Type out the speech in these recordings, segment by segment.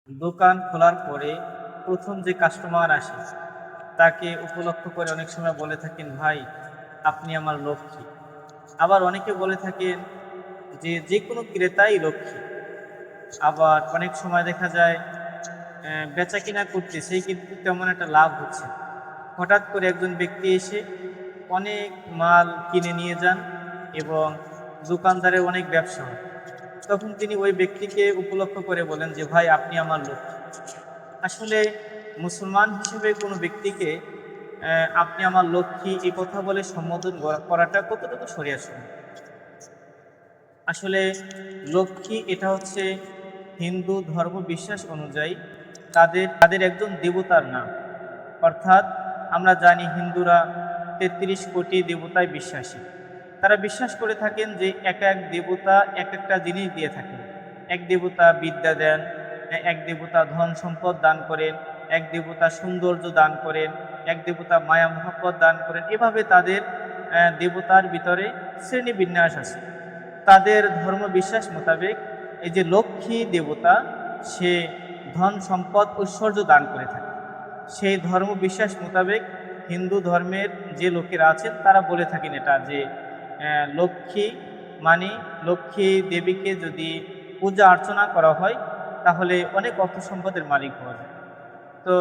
দোকান খোলার পরে প্রথম যে কাস্টমার আসে তাকে উপলক্ষ করে অনেক সময় বলে থাকেন, ভাই আপনি আমার লক্ষ্মী। আবার অনেকে বলে থাকেন যে যে কোনো ক্রেতাই লক্ষ্মী। আবার অনেক সময় দেখা যায় বেচা কিনা করতেছে কিন্তু তেমন একটা লাভ হচ্ছে না। হঠাৎ করে একজন ব্যক্তি এসে অনেক মাল কিনে নিয়ে যান এবং দোকানদারের অনেক ব্যবসা হয়। তখন তিনি ওই ব্যক্তিকে উপলক্ষ করে বলেন যে ভাই আপনি আমার লক্ষ্মী। আসলে মুসলমান হিসেবে কোনো ব্যক্তিকে আপনি আমার লক্ষ্মী এই কথা বলে সম্বোধন করাটা কতটুকু শরিয়াসম্মত? আসলে লক্ষ্মী এটা হচ্ছে হিন্দু ধর্ম বিশ্বাস অনুযায়ী তাদের তাদের একজন দেবতার নাম। অর্থাৎ আমরা জানি হিন্দুরা ৩৩ কোটি দেবতায় বিশ্বাসী। তারা বিশ্বাস করে থাকেন যে এক এক দেবতা এক একটা জিনিস দিয়ে থাকেন। এক দেবতা বিদ্যা দেন, এক দেবতা ধন সম্পদ দান করেন, এক দেবতা সৌন্দর্য দান করেন, এক দেবতা মায়া মহব্বত দান করেন। এভাবে তাদের দেবতার ভিতরে শ্রেণী বিন্যাস আছে। তাদের ধর্ম বিশ্বাস মোতাবেক এই যে লক্ষ্মী দেবতা, সে ধন সম্পদ ঐশ্বর্য দান করে থাকে। সেই ধর্ম বিশ্বাস মোতাবেক হিন্দু ধর্মের যে লোকেরা আছেন তারা বলে থাকেন এটা যে লক্ষ্মী মানে লক্ষ্মী দেবীকে যদি পূজা অর্চনা করা হয় তাহলে অনেক অর্থ সম্পদের মালিক হওয়া যায়। তো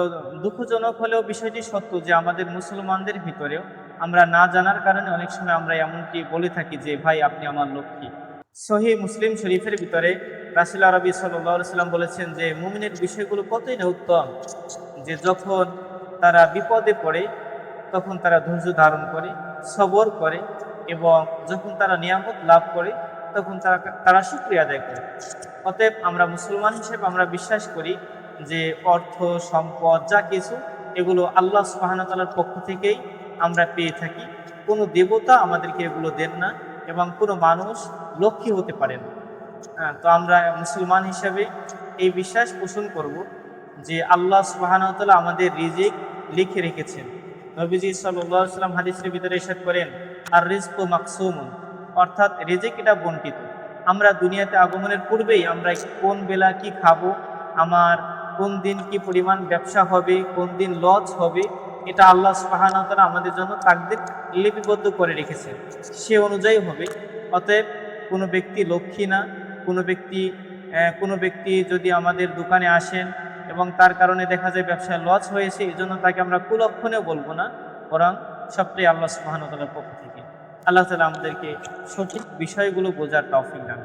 দুঃখজনক হলেও বিষয়টি সত্য যে আমাদের মুসলমানদের ভিতরেও আমরা না জানার কারণে অনেক সময় আমরা এমনটি বলে থাকি যে ভাই আপনি আমার লক্ষ্মী। সহিহ মুসলিম শরীফের ভিতরে রাসূল আরবি সাল্লাল্লাহু আলাইহি সাল্লাম বলেছেন যে মুমিনের বিষয়গুলো কতই না উত্তম, যে যখন তারা বিপদে পড়ে তখন তারা ধৈর্য ধারণ করে, সবর করে, এবং যখন তারা নিয়ামত লাভ করে তখন তারা শুকরিয়া আদায় করে। অতএব আমরা মুসলমান হিসেবে আমরা বিশ্বাস করি যে অর্থ সম্পদ যা কিছু এগুলো আল্লাহ সুবহানাহু ওয়া তাআলার পক্ষ থেকেই আমরা পেয়ে থাকি। কোনো দেবতা আমাদেরকে এগুলো দেন না এবং কোনো মানুষ লক্ষ্মী হতে পারে না। তো আমরা মুসলমান হিসাবে এই বিশ্বাস পোষণ করব যে আল্লাহ সুবহানাহু ওয়া তাআলা আমাদের রিজিক লিখে রেখেছেন। নবীজি সাল্লাল্লাহু আলাইহি ওয়াসাল্লাম হাদিসের ভিতরে ইরশাদ করেন, আর রিজকু মাকসুমুন, অর্থাৎ রিজিক এটা বণ্টিত। আমরা দুনিয়াতে আগমনের পূর্বেই আমরা কোন বেলা কি খাবো, আমার কোন দিন কি পরিমাণ ব্যবসা হবে, কোন দিন লস হবে, এটা আল্লাহ সুবহানাহু ওয়া তাআলা আমাদের জন্য তাকদীর লিপিবদ্ধ করে রেখেছেন, সে অনুযায়ী হবে। অতএব কোনো ব্যক্তি লক্ষ্মী না, কোনো ব্যক্তি যদি আমাদের দোকানে আসেন এবং তার কারণে দেখা যায় ব্যবসায় লস হয়েছে, এই জন্য তাকে আমরা কুলক্ষণেও বলবো না, বরং সবটাই আল্লাহ সুবহানাহু ওয়া তাআলার পক্ষ থেকে। আল্লাহ তাআলা আমাদেরকে সঠিক বিষয়গুলো বোঝার তৌফিক দান।